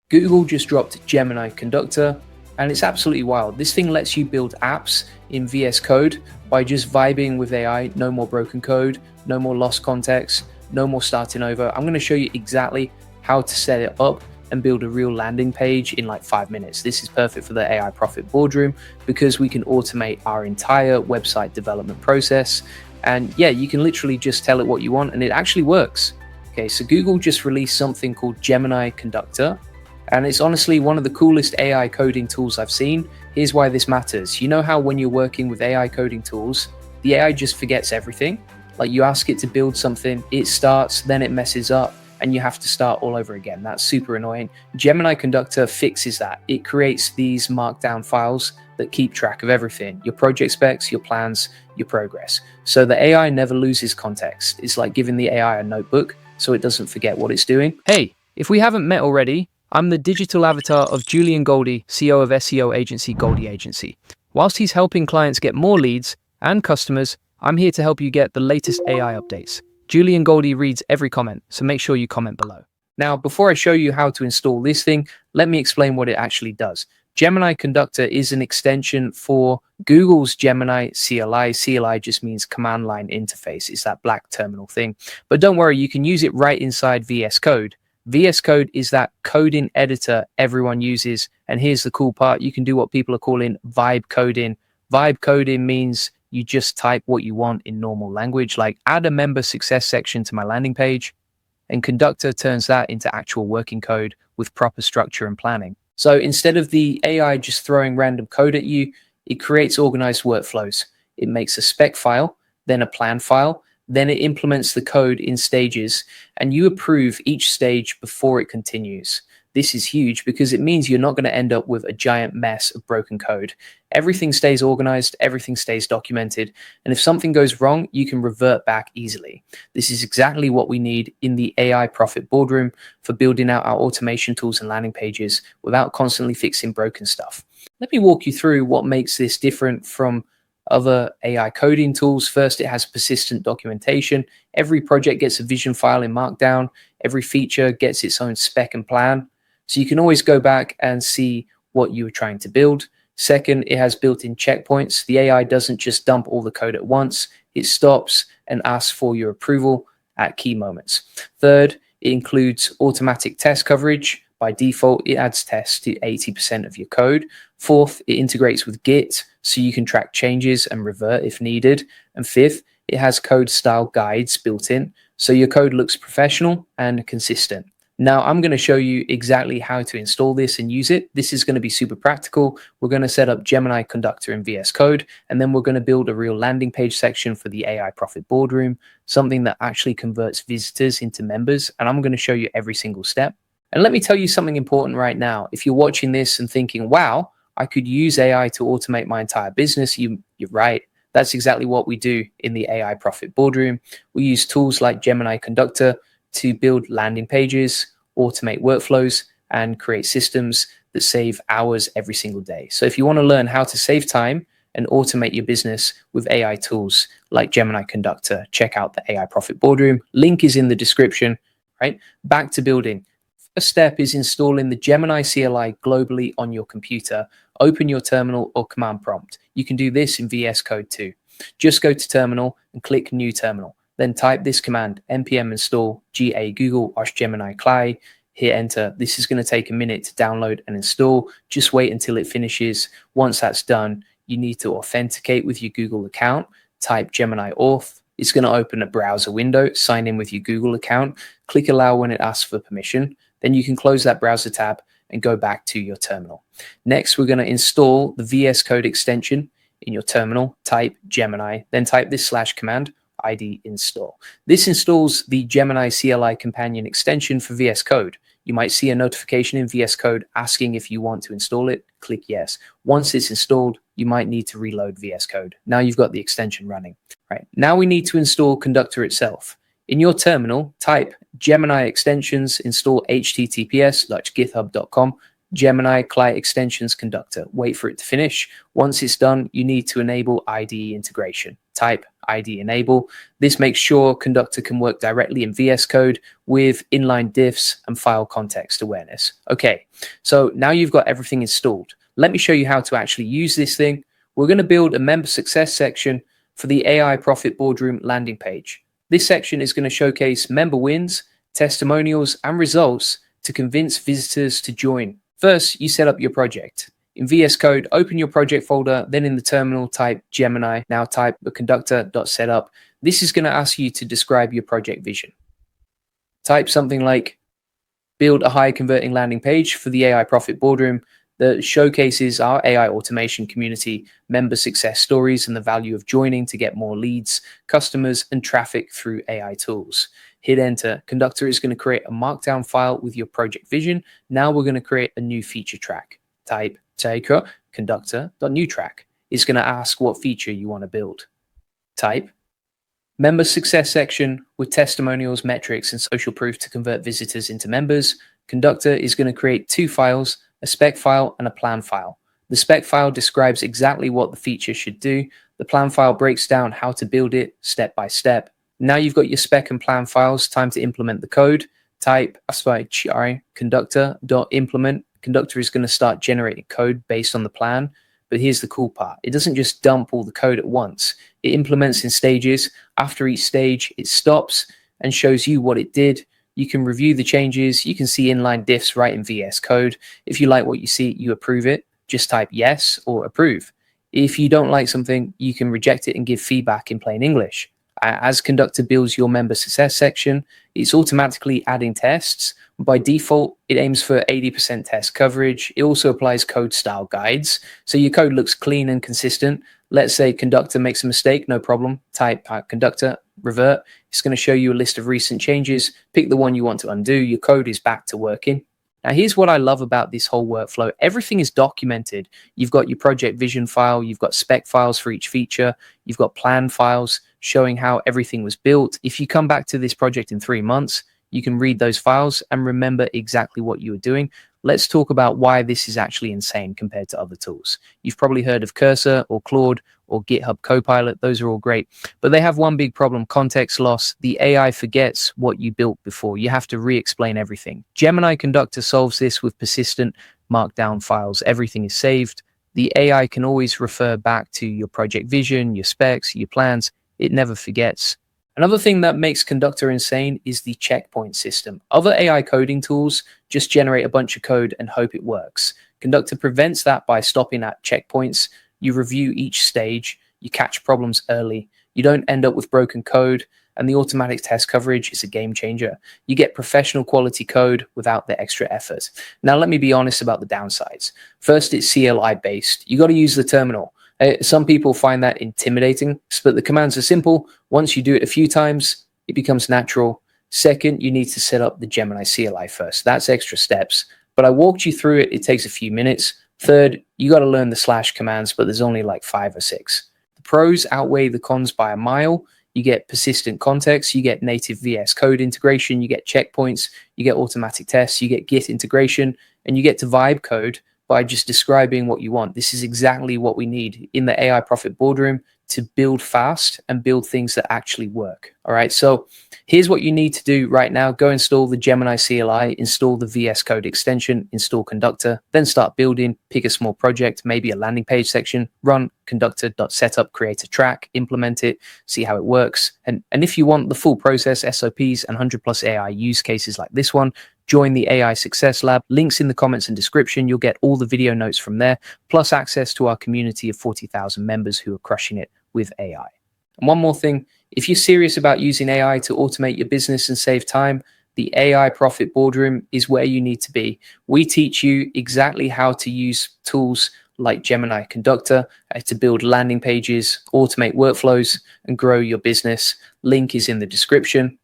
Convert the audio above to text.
Google just dropped Gemini Conductor, and it's absolutely wild. This thing lets you build apps in VS Code by just vibing with AI. No more broken code, no more lost context, no more starting over. I'm going to show you exactly how to set it up and build a real landing page in like 5 minutes. This is perfect for the AI Profit Boardroom because we can automate our entire website development process. And yeah, you can literally just tell it what you want and it actually works. Okay, so Google just released something called Gemini Conductor, and it's honestly one of the coolest AI coding tools I've seen. Here's why this matters. You know how when you're working with AI coding tools, the AI just forgets everything? Like you ask it to build something, it starts, then it messes up, and you have to start all over again. That's super annoying. Gemini Conductor fixes that. It creates these markdown files that keep track of everything, your project specs, your plans, your progress. So the AI never loses context. It's like giving the AI a notebook so it doesn't forget what it's doing. Hey, if we haven't met already, I'm the digital avatar of Julian Goldie, CEO of SEO agency Goldie Agency. Whilst he's helping clients get more leads and customers, I'm here to help you get the latest AI updates. Julian Goldie reads every comment, so make sure you comment below. Now, before I show you how to install this thing, let me explain what it actually does. Gemini Conductor is an extension for Google's Gemini CLI. CLI just means command line interface. It's that black terminal thing. But don't worry, you can use it right inside VS Code. VS Code is that coding editor everyone uses. And here's the cool part. You can do what people are calling vibe coding. Vibe coding means you just type what you want in normal language, like add a member success section to my landing page, and Conductor turns that into actual working code with proper structure and planning. So instead of the AI just throwing random code at you, it creates organized workflows. It makes a spec file, then a plan file, then it implements the code in stages, and you approve each stage before it continues. This is huge because it means you're not going to end up with a giant mess of broken code. Everything stays organized, everything stays documented, and if something goes wrong, you can revert back easily. This is exactly what we need in the AI Profit Boardroom for building out our automation tools and landing pages without constantly fixing broken stuff. Let me walk you through what makes this different from other AI coding tools. First, it has persistent documentation. Every project gets a vision file in Markdown. Every feature gets its own spec and plan. So you can always go back and see what you were trying to build. Second, it has built-in checkpoints. The AI doesn't just dump all the code at once. It stops and asks for your approval at key moments. Third, it includes automatic test coverage. By default, it adds tests to 80% of your code. Fourth, it integrates with Git, so you can track changes and revert if needed. And fifth, it has code style guides built in, so your code looks professional and consistent. Now, I'm going to show you exactly how to install this and use it. This is going to be super practical. We're going to set up Gemini Conductor in VS Code, and then we're going to build a real landing page section for the AI Profit Boardroom, something that actually converts visitors into members, and I'm going to show you every single step. And let me tell you something important right now. If you're watching this and thinking, wow, I could use AI to automate my entire business, you're right. That's exactly what we do in the AI Profit Boardroom. We use tools like Gemini Conductor to build landing pages, automate workflows, and create systems that save hours every single day. So if you want to learn how to save time and automate your business with AI tools like Gemini Conductor, check out the AI Profit Boardroom. Link is in the description, right? Back to building. First step is installing the Gemini CLI globally on your computer. Open your terminal or command prompt. You can do this in VS Code too. Just go to terminal and click new terminal. Then type this command, npm install GA Google Gemini CLI. Hit enter. This is going to take a minute to download and install. Just wait until it finishes. Once that's done, you need to authenticate with your Google account. Type Gemini Auth. It's going to open a browser window. Sign in with your Google account. Click allow when it asks for permission. Then you can close that browser tab and go back to your terminal. Next, we're going to install the VS Code extension in your terminal. Type Gemini, then type this / command, ID install. This installs the Gemini CLI companion extension for VS Code. You might see a notification in VS Code asking if you want to install it. Click yes. Once it's installed, you might need to reload VS Code. Now you've got the extension running. Right. Now we need to install Conductor itself. In your terminal, type Gemini extensions, install https.github.com, Gemini CLI extensions conductor. Wait for it to finish. Once it's done, you need to enable IDE integration. Type IDE enable. This makes sure Conductor can work directly in VS Code with inline diffs and file context awareness. Okay, so now you've got everything installed. Let me show you how to actually use this thing. We're going to build a member success section for the AI Profit Boardroom landing page. This section is going to showcase member wins, testimonials, and results to convince visitors to join. First, you set up your project. In VS Code, open your project folder, then in the terminal type Gemini, now type the conductor.setup. This is going to ask you to describe your project vision. Type something like, build a high converting landing page for the AI Profit Boardroom that showcases our AI automation community, member success stories, and the value of joining to get more leads, customers, and traffic through AI tools. Hit enter. Conductor is going to create a markdown file with your project vision. Now we're going to create a new feature track. Type taker conductor.new track. It's going to ask what feature you want to build. Type member success section with testimonials, metrics, and social proof to convert visitors into members. Conductor is going to create two files, a spec file and a plan file. The spec file describes exactly what the feature should do. The plan file breaks down how to build it step by step. Now you've got your spec and plan files, time to implement the code. Type conductor.implement. Conductor is going to start generating code based on the plan. But here's the cool part. It doesn't just dump all the code at once. It implements in stages. After each stage, it stops and shows you what it did. You can review the changes. You can see inline diffs right in VS Code. If you like what you see, you approve it. Just type yes or approve. If you don't like something, you can reject it and give feedback in plain English. As Conductor builds your member success section, it's automatically adding tests. By default, it aims for 80% test coverage. It also applies code style guides, so your code looks clean and consistent. Let's say Conductor makes a mistake, no problem. Type Conductor, revert. It's going to show you a list of recent changes. Pick the one you want to undo. Your code is back to working. Now, here's what I love about this whole workflow. Everything is documented. You've got your project vision file. You've got spec files for each feature. You've got plan files showing how everything was built. If you come back to this project in 3 months, you can read those files and remember exactly what you were doing. Let's talk about why this is actually insane compared to other tools. You've probably heard of Cursor or Claude or GitHub Copilot. Those are all great, but they have one big problem: context loss. The AI forgets what you built before. You have to re-explain everything. Gemini Conductor solves this with persistent markdown files. Everything is saved. The AI can always refer back to your project vision, your specs, your plans. It never forgets. Another thing that makes Conductor insane is the checkpoint system. Other AI coding tools just generate a bunch of code and hope it works. Conductor prevents that by stopping at checkpoints. You review each stage, you catch problems early, you don't end up with broken code, and the automatic test coverage is a game changer. You get professional quality code without the extra effort. Now, let me be honest about the downsides. First, it's CLI based. You got to use the terminal. Some people find that intimidating, but the commands are simple. Once you do it a few times, it becomes natural. Second, you need to set up the Gemini CLI first. That's extra steps, but I walked you through it. It takes a few minutes. Third, you got to learn the / commands, but there's only like 5 or 6. The pros outweigh the cons by a mile. You get persistent context, you get native VS Code integration, you get checkpoints, you get automatic tests, you get Git integration, and you get to vibe code by just describing what you want. This is exactly what we need in the AI Profit Boardroom to build fast and build things that actually work. All right, so here's what you need to do right now. Go install the Gemini CLI, install the VS Code extension, install Conductor, then start building. Pick a small project, maybe a landing page section, run conductor.setup, create a track, implement it, see how it works. And if you want the full process, SOPs, and 100+ AI use cases like this one, join the AI Success Lab. Links in the comments and description. You'll get all the video notes from there, plus access to our community of 40,000 members who are crushing it with AI. And one more thing, if you're serious about using AI to automate your business and save time, the AI Profit Boardroom is where you need to be. We teach you exactly how to use tools like Gemini Conductor to build landing pages, automate workflows, and grow your business. Link is in the description.